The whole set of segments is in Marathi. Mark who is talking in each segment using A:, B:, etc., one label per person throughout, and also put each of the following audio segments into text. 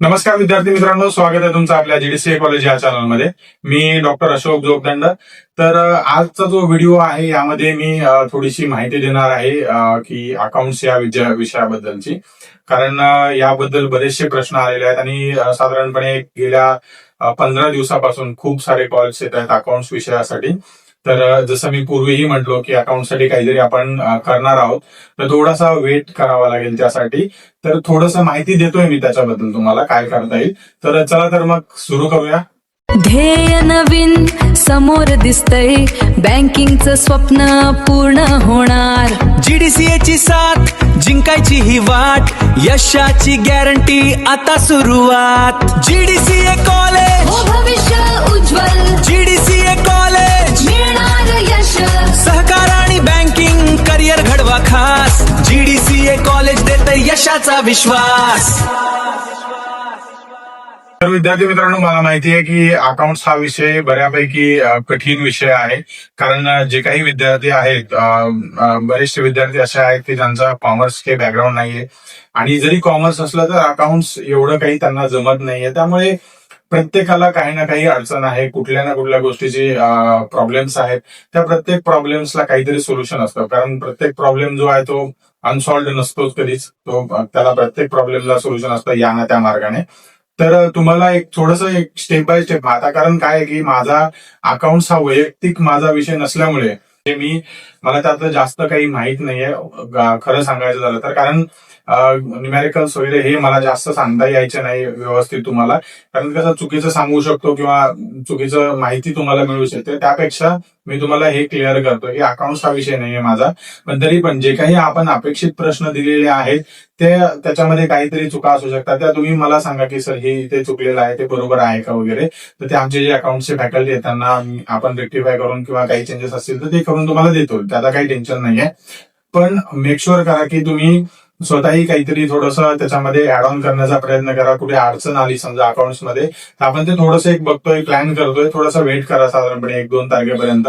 A: नमस्कार विद्यार्थी मित्रांनो, स्वागत आहे तुमचं आपल्या जीडीसीए कॉलेज या चॅनलमध्ये. मी डॉक्टर अशोक जोगदंड. तर आजचा जो व्हिडिओ आहे यामध्ये मी थोडीशी माहिती देणार आहे की अकाउंट्स या विषयाबद्दलची. कारण याबद्दल बरेचसे प्रश्न आलेले आहेत आणि साधारणपणे गेल्या 15 दिवसापासून खूप सारे कॉल्स येत आहेत अकाउंट्स विषयासाठी. तर जसं मी पूर्वीही म्हटलो की अकाउंटसाठी काहीतरी आपण करणार आहोत, तर थोडासा वेट करावा लागेल त्यासाठी. तर थोडंसं माहिती देतोय मी त्याच्याबद्दल तुम्हाला काय करता येईल. तर चला तर मग सुरू करूया.
B: ध्येय नवीन समोर दिसतंय, बँकिंगचं स्वप्न पूर्ण होणार.
C: जीडीसीए ची साथ जिंकायची ही वाट, यशाची गॅरंटी आता सुरुवात. जीडीसीए कॉलेज
B: हो भविष्य उज्ज्वल,
C: जीडीसीए कॉलेज
B: मिळणार यश.
C: सहकार आणि बँकिंग करिअर घडवा खास. जीडीसीए कॉलेज देते यशाचा विश्वास.
A: तर विद्यार्थी मित्रांनो, मला माहिती आहे की अकाउंट्स हा विषय बऱ्यापैकी कठीण विषय आहे. कारण जे काही विद्यार्थी आहेत, बरेचसे विद्यार्थी असे आहेत की ज्यांचा कॉमर्स हे बॅकग्राऊंड नाहीये, आणि जरी कॉमर्स असलं तर अकाउंट्स एवढं काही त्यांना जमत नाहीये. त्यामुळे प्रत्येकाला काही ना काही अडचण आहे, कुठल्या ना कुठल्या गोष्टीची प्रॉब्लेम्स आहेत. त्या प्रत्येक प्रॉब्लेम्सला काहीतरी सोल्युशन असतं, कारण प्रत्येक प्रॉब्लेम जो आहे तो अनसॉल्व्ड नसतोच कधीच. त्याला प्रत्येक प्रॉब्लेमला सोल्युशन असतं या ना त्या मार्गाने. तर तुम्हाला एक थोडंसं एक स्टेप बाय स्टेप, आता कारण काय आहे की माझा अकाउंट्स हा वैयक्तिक माझा विषय नसल्यामुळे मला त्यातलं जास्त काही माहित नाहीये खरं सांगायचं झालं तर. कारण न्यूमॅरिकल्स वगैरे हे मला जास्त सांगता यायचे नाही व्यवस्थित तुम्हाला, कारण कसं चुकीचं सांगू शकतो किंवा चुकीचं माहिती तुम्हाला मिळू शकते. त्यापेक्षा मी तुम्हाला हे क्लिअर करतो की अकाउंट्स हा विषय नाहीये माझा. पण तरी पण जे काही आपण अपेक्षित प्रश्न दिलेले आहेत ते त्याच्यामध्ये काहीतरी चुका असू शकतात. त्या तुम्ही मला सांगा की सर हे इथे चुकलेलं आहे, ते बरोबर आहे का वगैरे. तर ते आमचे जे अकाउंटचे फॅकल्टी आहेत त्यांना आपण रेक्टिफाय करून किंवा काही चेंजेस असतील तर ते करून तुम्हाला देतो. त्याला काही टेन्शन नाहीये. पण मेक शुअर करा की तुम्ही स्वतःही काहीतरी थोडंसं त्याच्यामध्ये ऍड ऑन करण्याचा प्रयत्न करा. कुठे अडचण आली समजा अकाउंट्स मध्ये, तर आपण ते थोडंसं एक बघतोय, प्लॅन करतोय, थोडासा वेट करा साधारणपणे 1-2 तारखेपर्यंत.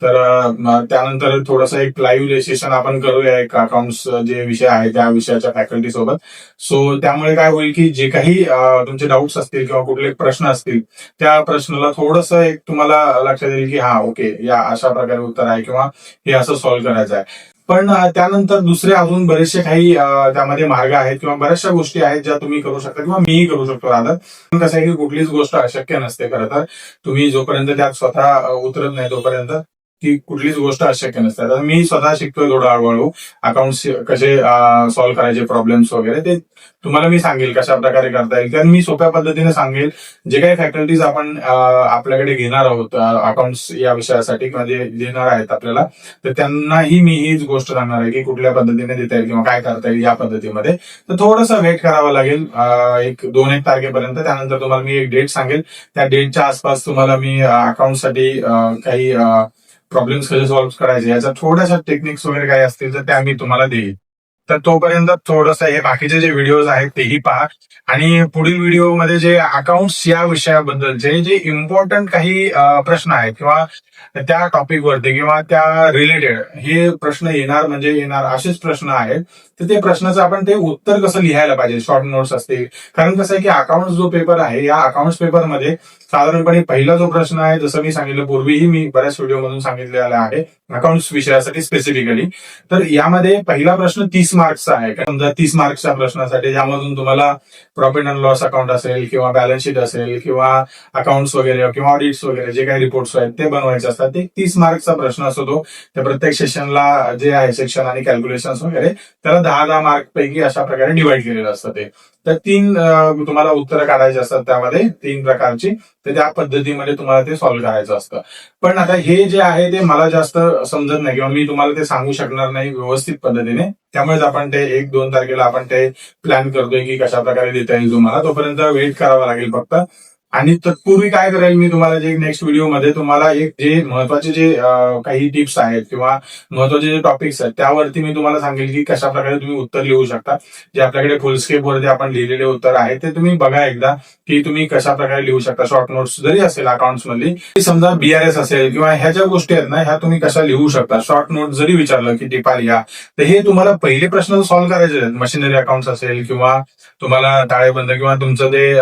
A: तर त्यानंतर थोडंसं एक लाईव्ह सेशन आपण करूया एक अकाउंट्स जे विषय आहे त्या विषयाच्या फॅकल्टी सोबत. सो त्यामुळे काय होईल की जे काही तुमचे डाऊट्स असतील किंवा कुठले प्रश्न असतील त्या प्रश्नाला थोडंसं एक तुम्हाला लक्षात येईल की हा ओके, या अशा प्रकारे उत्तर आहे किंवा हे असं सॉल्व्ह करायचं आहे. पण त्यानंतर दुसरे अजून बरेचसे काही त्यामध्ये मार्ग आहेत किंवा बऱ्याचशा गोष्टी आहेत ज्या तुम्ही करू शकता किंवा मीही करू शकतो. राधा कसं आहे की कुठलीच गोष्ट अशक्य नसते खरं तर. तुम्ही जोपर्यंत त्यात स्वतः उतरत नाही तोपर्यंत ती कुठलीच गोष्ट अशक्य नसते. आता मी स्वतः शिकतोय थोडं हळूहळू अकाउंट्स कसे सॉल्व्ह करायचे, प्रॉब्लेम्स वगैरे ते तुम्हाला मी सांगेल कशा प्रकारे करता येईल. कारण मी सोप्या पद्धतीने सांगेल. जे काही फॅकल्टीज आपण आपल्याकडे घेणार आहोत अकाउंट्स या विषयासाठी किंवा जे देणार आहेत आपल्याला, तर त्यांनाही मी हीच गोष्ट सांगणार आहे की कुठल्या पद्धतीने देता येईल किंवा काय करता येईल या पद्धतीमध्ये. तर थोडंसं वेट करावं लागेल एक 2-1 तारखेपर्यंत. त्यानंतर तुम्हाला मी एक डेट सांगेल. त्या डेटच्या आसपास तुम्हाला मी अकाउंटसाठी काही प्रॉब्लेम्स कसे सॉल्व्ह करायचे याच्या थोड्याशा टेक्निक्स वगैरे काही असतील तर त्या मी तुम्हाला देईल. तर तोपर्यंत थोडंसं हे बाकीचे जे व्हिडिओज आहेत तेही पहा, आणि पुढील व्हिडिओमध्ये जे अकाउंट्स या विषयाबद्दलचे जे इम्पॉर्टंट काही प्रश्न आहेत किंवा त्या टॉपिकवरती किंवा त्या रिलेटेड हे प्रश्न येणार म्हणजे येणार असेच प्रश्न आहेत, तर ते प्रश्नाचं आपण ते उत्तर कसं लिहायला पाहिजे, शॉर्ट नोट्स असतील. कारण कसं आहे की अकाउंट्स जो पेपर आहे या अकाउंट्स पेपरमध्ये साधारणपणे पहिला जो प्रश्न आहे, जसं मी सांगितलं पूर्वीही मी बऱ्याच व्हिडिओमधून सांगितलेला आहे अकाउंट्स विषयासाठी स्पेसिफिकली, तर यामध्ये पहिला प्रश्न 30 मार्क्सचा आहे. समजा 30 मार्क्सच्या प्रश्नासाठी ज्यामधून तुम्हाला प्रॉफिट अँड लॉस अकाउंट असेल किंवा बॅलन्स शीट असेल किंवा अकाउंट्स वगैरे किंवा ऑडिट्स वगैरे जे काही रिपोर्ट्स आहेत ते बनवायचे असतात. ते 30 मार्क्सचा प्रश्न असतो तो. त्या प्रत्येक सेशनला जे आहे सेक्शन आणि कॅल्क्युलेशन वगैरे त्याला 10-10 मार्क पैकी अशा प्रकारे डिवाइड केलेलं असतं ते. तर 3 तुम्हाला उत्तरं काढायची असतात त्यामध्ये 3 प्रकारची. तर त्या पद्धतीमध्ये तुम्हाला ते सॉल्व्ह करायचं असतं. पण आता हे जे आहे ते मला जास्त समजत नाही किंवा मी तुम्हाला ते सांगू शकणार नाही व्यवस्थित पद्धतीने. त्यामुळेच आपण ते 1-2 तारखेला आपण ते प्लॅन करतोय की कशा प्रकारे देता येईल तुम्हाला. तोपर्यंत वेट करावा लागेल फक्त. आणि तत्पूर्वी काय करेल मी तुम्हाला जे नेक्स्ट व्हिडिओमध्ये तुम्हाला एक जे महत्वाचे जे काही टिप्स आहेत किंवा महत्वाचे जे टॉपिक्स आहेत त्यावरती मी तुम्हाला सांगेल की कशा प्रकारे तुम्ही उत्तर लिहू शकता. जे आपल्याकडे फुलस्केप वरती आपण लिहिलेले उत्तर आहे ते तुम्ही बघा एकदा की तुम्ही कशा प्रकारे लिहू शकता. शॉर्ट नोट्स जरी असेल अकाउंट्स मधली, समजा BRS असेल किंवा ह्या ज्या गोष्टी आहेत ना ह्या तुम्ही कशा लिहू शकता. शॉर्ट नोट जरी विचारलं की टिपा लिहा, तर हे तुम्हाला पहिले प्रश्न सॉल्व्ह करायचे आहेत. मशिनरी अकाउंट्स असेल किंवा तुम्हाला ताळेबंद किंवा तुमचं जे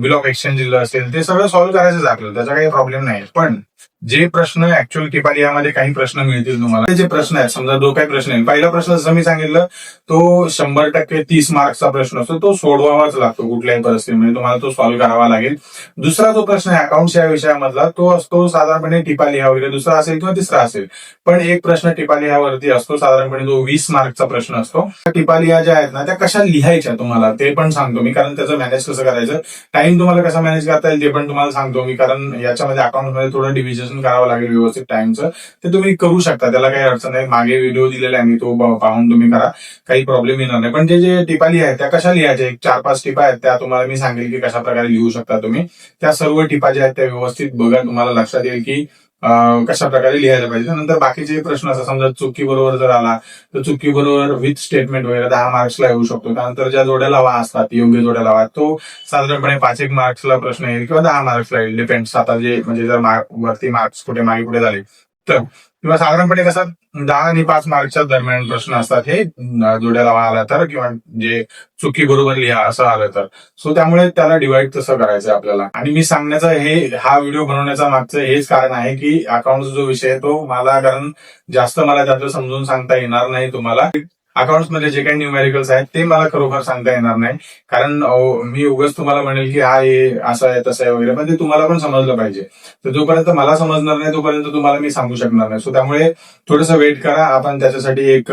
A: बिल ऑफ एक्सचेंज दिलं असेल ते सगळं सॉल्व्ह करायचं आहे आपल्याला, त्याचा काही प्रॉब्लेम नाही. पण जे प्रश्न ऍक्च्युअल टिपालियामध्ये काही प्रश्न मिळतील तुम्हाला, जे प्रश्न आहेत समजा जो काही प्रश्न आहे, पहिला प्रश्न जसं मी सांगितलं तो 100% 30 मार्क्सचा प्रश्न असतो, तो सोडवावाच लागतो कुठल्याही परिस्थितीमध्ये, तुम्हाला तो सॉल्व्ह करावा लागेल. दुसरा जो प्रश्न आहे अकाउंट्स या विषयामधला तो असतो साधारणपणे टिपालिया वगैरे, दुसरा असेल किंवा तिसरा असेल, पण एक प्रश्न टिपालियावरती असतो साधारणपणे जो 20 मार्कचा प्रश्न असतो. टिपालिया ज्या आहेत ना त्या कशा लिहायच्या तुम्हाला ते पण सांगतो मी, कारण त्याचं मॅनेज कसं करायचं, टाइम तुम्हाला कसा मॅनेज करता येईल ते पण तुम्हाला सांगतो मी, कारण याच्यामध्ये अकाउंटमध्ये थोडं डिव्हिजन करावं लागेल व्यवस्थित टाइमचं, ते तुम्ही करू शकता, त्याला काही अडचण नाही. मागे व्हिडिओ दिलेला आहे मी, तो पाहून तुम्ही करा, काही प्रॉब्लेम येणार नाही. पण जे टिपाली आहेत त्या कशा लिहायच्या, एक 4-5 टिपा आहेत त्या तुम्हाला मी सांगेल की कशा प्रकारे लिहू शकता तुम्ही. त्या सर्व टिपा ज्या आहेत त्या व्यवस्थित बघा, तुम्हाला लक्षात येईल की कशा प्रकारे लिहायला पाहिजे. नंतर बाकीचे प्रश्न असं समजा चुकी बरोबर जर आला तर चुकी बरोबर विथ स्टेटमेंट वगैरे 10 मार्क्सला येऊ शकतो. त्यानंतर ज्या जोड्या लावा असतात योग्य जोड्या लावा, तो साधारणपणे 5-1 मार्क्सला प्रश्न येईल किंवा 10 मार्क्सला येईल, डिपेंड्स. आता जे म्हणजे जर वरती मार्क्स कुठे मागे पुढे झाले तर, किंवा साधारणपणे कसं 10 आणि 5 मार्क्सच्या दरम्यान प्रश्न असतात हे जोड्या लावा आला तर, किंवा जे चुकी बरोबर लिहा असं आलं तर. सो त्यामुळे त्याला डिवाइड तसं करायचं आपल्याला. आणि मी सांगण्याचं हा व्हिडिओ बनवण्याचा मागचं हेच कारण आहे की अकाउंट्स जो विषय आहे तो मला, कारण जास्त मला त्यातलं समजून सांगता येणार नाही तुम्हाला. अकाउंट्स मध्ये जे काही न्यूमेरिकल्स आहेत ते मला खरोखर सांगता येणार नाही, कारण मी उगाच तुम्हाला म्हणेल की हा हे असं आहे तसं आहे वगैरे, पण ते तुम्हाला पण समजलं पाहिजे. तर जोपर्यंत मला समजणार नाही तोपर्यंत तुम्हाला मी सांगू शकणार नाही. सो त्यामुळे थोडंसं वेट करा. आपण त्याच्यासाठी एक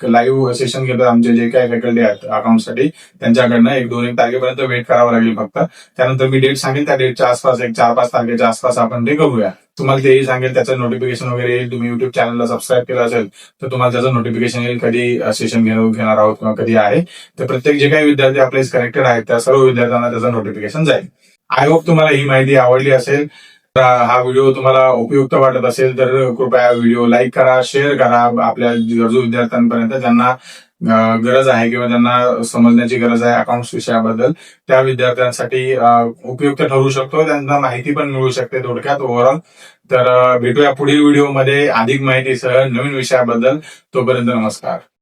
A: लाईव्ह सेशन घेतो, आमचे जे काही फॅकल्टी आहेत अकाउंटसाठी त्यांच्याकडनं 1-2 तारखेपर्यंत वेट करावं लागेल फक्त. त्यानंतर मी डेट सांगेल, त्या डेटच्या आसपास 4-5 तारखेच्या आसपास आपण ते करूया. तुम्हाला तेही सांगेल, त्याचं नोटिफिकेशन वगैरे येईल. तुम्ही युट्यूब चॅनलला सबस्क्राईब केलं असेल तर तुम्हाला त्याचं नोटिफिकेशन येईल, कधी सेशन घेणार आहोत किंवा कधी आहे. तर प्रत्येक जे काही विद्यार्थी आपले कनेक्टेड आहेत त्या सर्व विद्यार्थ्यांना त्याचं नोटिफिकेशन जाईल. आय होप तुम्हाला ही माहिती आवडली असेल. हा व्हिडिओ तुम्हाला उपयुक्त वाटत असेल तर कृपया व्हिडिओ लाईक करा, शेअर करा आपल्या गरजू विद्यार्थ्यांपर्यंत, ज्यांना गरज आहे किंवा ज्यांना समजण्याची गरज आहे अकाउंट्स विषयाबद्दल. त्या विद्यार्थ्यांसाठी उपयुक्त ठरू शकतो, त्यांना माहिती पण मिळू शकते थोडक्यात ओव्हरऑल. तर भेटूया पुढील व्हिडिओमध्ये अधिक माहितीसह नवीन विषयाबद्दल. तोपर्यंत नमस्कार.